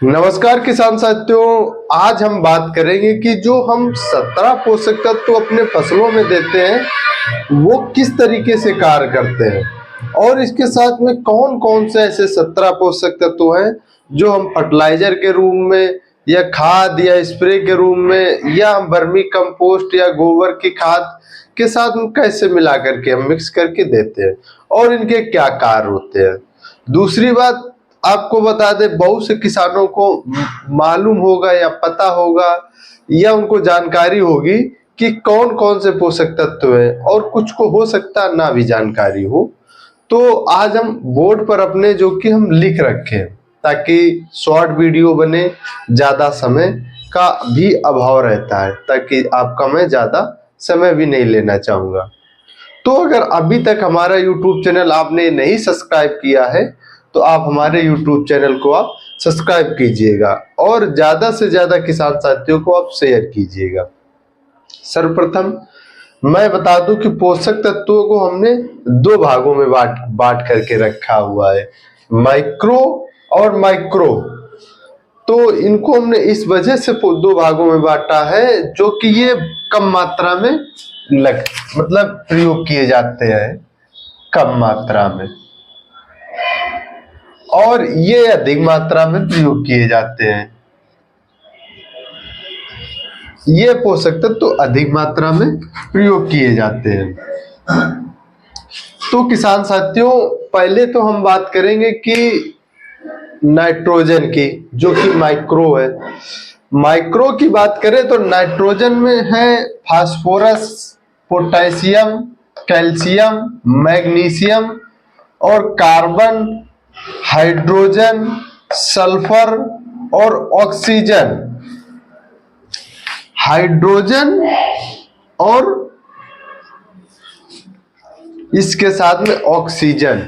नमस्कार किसान साथियों। आज हम बात करेंगे कि जो हम 17 पोषक तत्व अपने फसलों में देते हैं वो किस तरीके से कार्य करते हैं और इसके साथ में कौन कौन से ऐसे 17 पोषक तत्व हैं जो हम फर्टिलाइजर के रूप में या खाद या स्प्रे के रूप में या हम वर्मी कंपोस्ट या गोबर की खाद के साथ में कैसे मिला करके हम मिक्स करके देते हैं और इनके क्या कार्य होते हैं। दूसरी बात आपको बता दें, बहुत से किसानों को मालूम होगा या पता होगा या उनको जानकारी होगी कि कौन कौन से पोषक तत्व हैं और कुछ को हो सकता ना भी जानकारी हो। तो आज हम बोर्ड पर अपने जो कि हम लिख रखें ताकि शॉर्ट वीडियो बने, ज्यादा समय का भी अभाव रहता है ताकि आपका मैं ज्यादा समय भी नहीं लेना चाहूंगा। तो अगर अभी तक हमारा YouTube चैनल आपने नहीं सब्सक्राइब किया है तो आप हमारे YouTube चैनल को आप सब्सक्राइब कीजिएगा और ज्यादा से ज्यादा किसान साथियों को आप शेयर कीजिएगा। सर्वप्रथम मैं बता दूं कि पोषक तत्वों को हमने दो भागों में बांट करके रखा हुआ है, माइक्रो और माइक्रो। तो इनको हमने इस वजह से दो भागों में बांटा है जो कि ये कम मात्रा में मतलब प्रयोग किए जाते हैं कम मात्रा में, और ये अधिक मात्रा में प्रयोग किए जाते हैं। ये पोषक तत्व तो अधिक मात्रा में प्रयोग किए जाते हैं। तो किसान साथियों, पहले तो हम बात करेंगे कि नाइट्रोजन की, जो कि माइक्रो है। माइक्रो की बात करें तो नाइट्रोजन में है फास्फोरस, पोटेशियम, कैल्शियम, मैग्नीशियम और कार्बन, हाइड्रोजन, सल्फर और ऑक्सीजन। हाइड्रोजन और इसके साथ में ऑक्सीजन।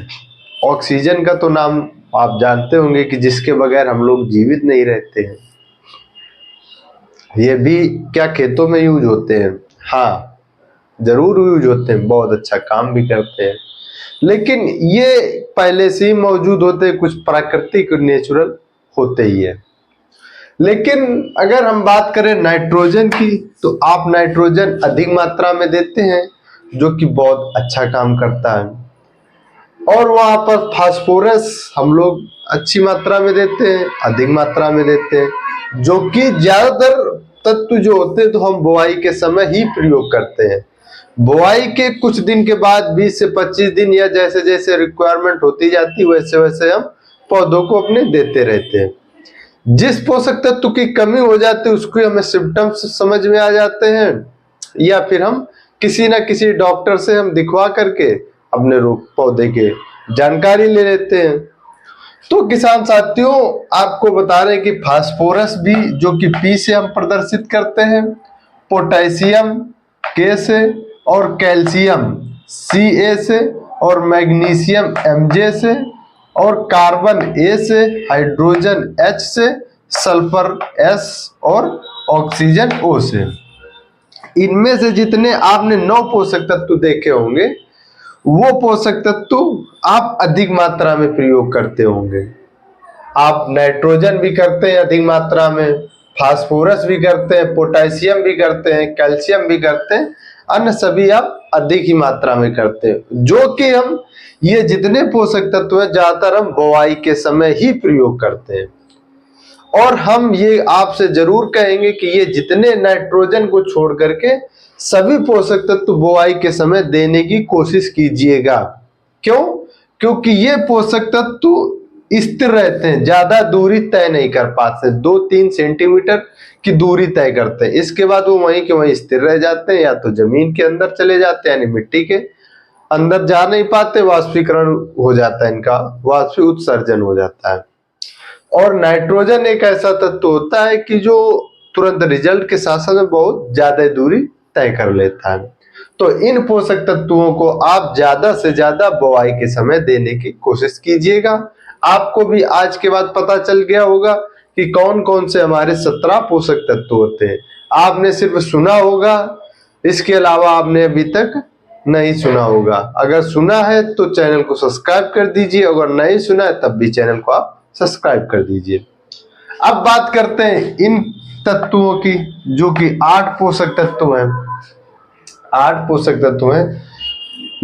ऑक्सीजन का तो नाम आप जानते होंगे कि जिसके बगैर हम लोग जीवित नहीं रहते हैं। ये भी क्या खेतों में यूज होते हैं? हाँ, जरूर यूज होते हैं, बहुत अच्छा काम भी करते हैं। लेकिन ये पहले से ही मौजूद होते हैं, कुछ प्राकृतिक नेचुरल होते ही है। लेकिन अगर हम बात करें नाइट्रोजन की तो आप नाइट्रोजन अधिक मात्रा में देते हैं जो कि बहुत अच्छा काम करता है। और वहां पर फास्फोरस हम लोग अच्छी मात्रा में देते हैं, अधिक मात्रा में देते हैं, जो कि ज्यादातर तत्व जो होते हैं तो हम बुआई के समय ही प्रयोग करते हैं। बुआई के कुछ दिन के बाद 20 से 25 दिन या जैसे जैसे रिक्वायरमेंट होती जाती वैसे वैसे हम पौधों को अपने देते रहते हैं। जिस पोषक तत्व की कमी हो जाती है उसको हमें सिम्टम्स समझ में आ जाते हैं या फिर हम किसी ना किसी डॉक्टर से हम दिखवा करके अपने रोग पौधे के जानकारी ले लेते हैं। तो किसान साथियों, आपको बता रहे हैं कि फास्फोरस भी जो कि P से हम प्रदर्शित करते हैं, पोटेशियम K से और कैल्शियम Ca से और मैग्नीशियम Mj से और कार्बन A से, हाइड्रोजन H से, सल्फर S और ऑक्सीजन O से। इनमें से जितने आपने 9 पोषक तत्व देखे होंगे वो पोषक तत्व आप अधिक मात्रा में प्रयोग करते होंगे। आप नाइट्रोजन भी करते हैं अधिक मात्रा में, फास्फोरस भी करते हैं, पोटेशियम भी करते हैं, कैल्शियम भी करते हैं, अन्य सभी आप अधिक ही मात्रा में करते हैं। जो कि हम ये जितने पोषक तत्व हैं ज्यादातर हम बुआई के समय ही प्रयोग करते हैं। और हम ये आपसे जरूर कहेंगे कि ये जितने नाइट्रोजन को छोड़ करके सभी पोषक तत्व बुआई के समय देने की कोशिश कीजिएगा। क्यों? क्योंकि ये पोषक तत्व स्थिर रहते हैं, ज्यादा दूरी तय नहीं कर पाते, 2-3 सेंटीमीटर की दूरी तय करते हैं, इसके बाद वो वहीं के वहीं स्थिर रह जाते हैं, या तो जमीन के अंदर चले जाते हैं यानी मिट्टी के अंदर जा नहीं पाते, वाष्पीकरण हो जाता है, इनका वाष्प उत्सर्जन हो जाता है। और नाइट्रोजन एक ऐसा तत्व होता है कि जो तुरंत रिजल्ट के साथ साथ में बहुत ज्यादा दूरी तय कर लेता है। तो इन पोषक तत्वों को आप ज्यादा से ज्यादा बुआई के समय देने की कोशिश कीजिएगा। आपको भी आज के बाद पता चल गया होगा कि कौन कौन से हमारे 17 पोषक तत्व होते हैं। आपने सिर्फ सुना होगा, इसके अलावा आपने अभी तक नहीं सुना होगा। अगर सुना है तो चैनल को सब्सक्राइब कर दीजिए, अगर नहीं सुना है तब भी चैनल को आप सब्सक्राइब कर दीजिए। अब बात करते हैं इन तत्वों की, जो कि 8 पोषक तत्व हैं। 8 पोषक तत्व हैं।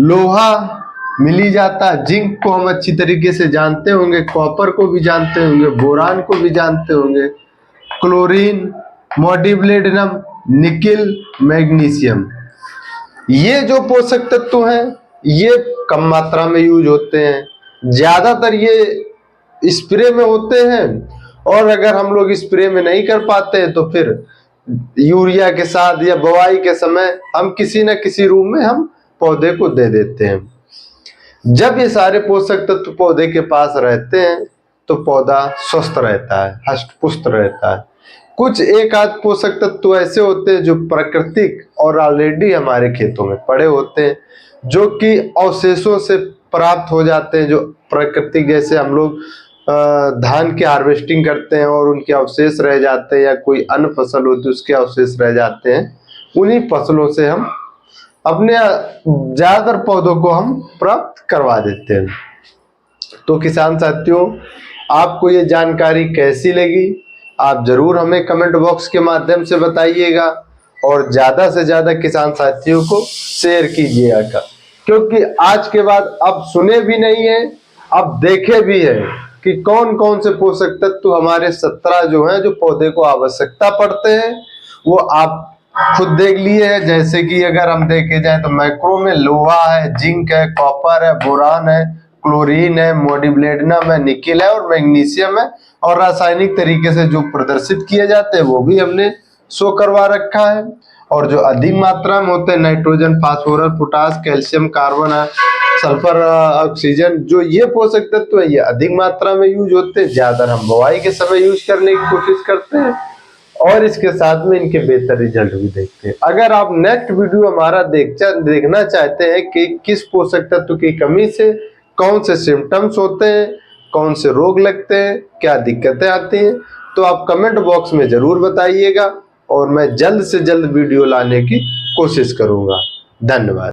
लोहा मिल ही जाता, जिंक को हम अच्छी तरीके से जानते होंगे, कॉपर को भी जानते होंगे, बोरान को भी जानते होंगे, क्लोरीन, मोलिब्डेनम, निकिल, मैग्नीशियम। ये जो पोषक तत्व हैं ये कम मात्रा में यूज होते हैं, ज्यादातर ये स्प्रे में होते हैं, और अगर हम लोग स्प्रे में नहीं कर पाते हैं तो फिर यूरिया के साथ या बुआई के समय हम किसी न किसी रूप में हम पौधे को दे देते हैं। जब ये सारे पोषक तत्व पौधे के पास रहते हैं तो पौधा स्वस्थ रहता है, हष्ट पुष्ट रहता है। कुछ एक आध पोषक तत्व ऐसे होते हैं जो प्राकृतिक और ऑलरेडी हमारे खेतों में पड़े होते हैं, जो कि अवशेषों से प्राप्त हो जाते हैं, जो प्राकृतिक, जैसे हम लोग धान की हार्वेस्टिंग करते हैं और उनके अवशेष रह जाते हैं, या कोई अन्य फसल होती है उसके अवशेष रह जाते हैं, उन्हीं फसलों से हम अपने ज्यादातर पौधों को हम प्राप्त करवा देते हैं। तो किसान साथियों, आपको ये जानकारी कैसी लगी आप जरूर हमें कमेंट बॉक्स के माध्यम से बताइएगा, और ज्यादा से ज्यादा किसान साथियों को शेयर कीजिएगा, क्योंकि आज के बाद अब सुने भी नहीं है, अब देखे भी है कि कौन कौन से पोषक तत्व हमारे 17 जो हैं जो पौधे को आवश्यकता पड़ते हैं, वो आप खुद देख लिए है। जैसे कि अगर हम देखे जाए तो मैक्रो में लोहा है, जिंक है, कॉपर है, बोरान है, क्लोरीन है, मोलिब्डेनम है, निकिल है और मैग्नीशियम है, और रासायनिक तरीके से जो प्रदर्शित किए जाते हैं वो भी हमने शो करवा रखा है। और जो अधिक मात्रा में होते हैं nitrogen, phosphorus, potash, calcium, carbon, sulphur, oxygen, जो ये पोषक तत्व है ये अधिक मात्रा में यूज होते हैं, ज्यादा हम बुआई के समय यूज करने की कोशिश करते हैं, और इसके साथ में इनके बेहतर रिजल्ट भी देखते हैं। अगर आप नेक्स्ट वीडियो हमारा देखना चाहते हैं कि किस पोषक तत्व की कमी से कौन से सिम्टम्स होते हैं, कौन से रोग लगते हैं, क्या दिक्कतें आती हैं, तो आप कमेंट बॉक्स में जरूर बताइएगा, और मैं जल्द से जल्द वीडियो लाने की कोशिश करूंगा। धन्यवाद।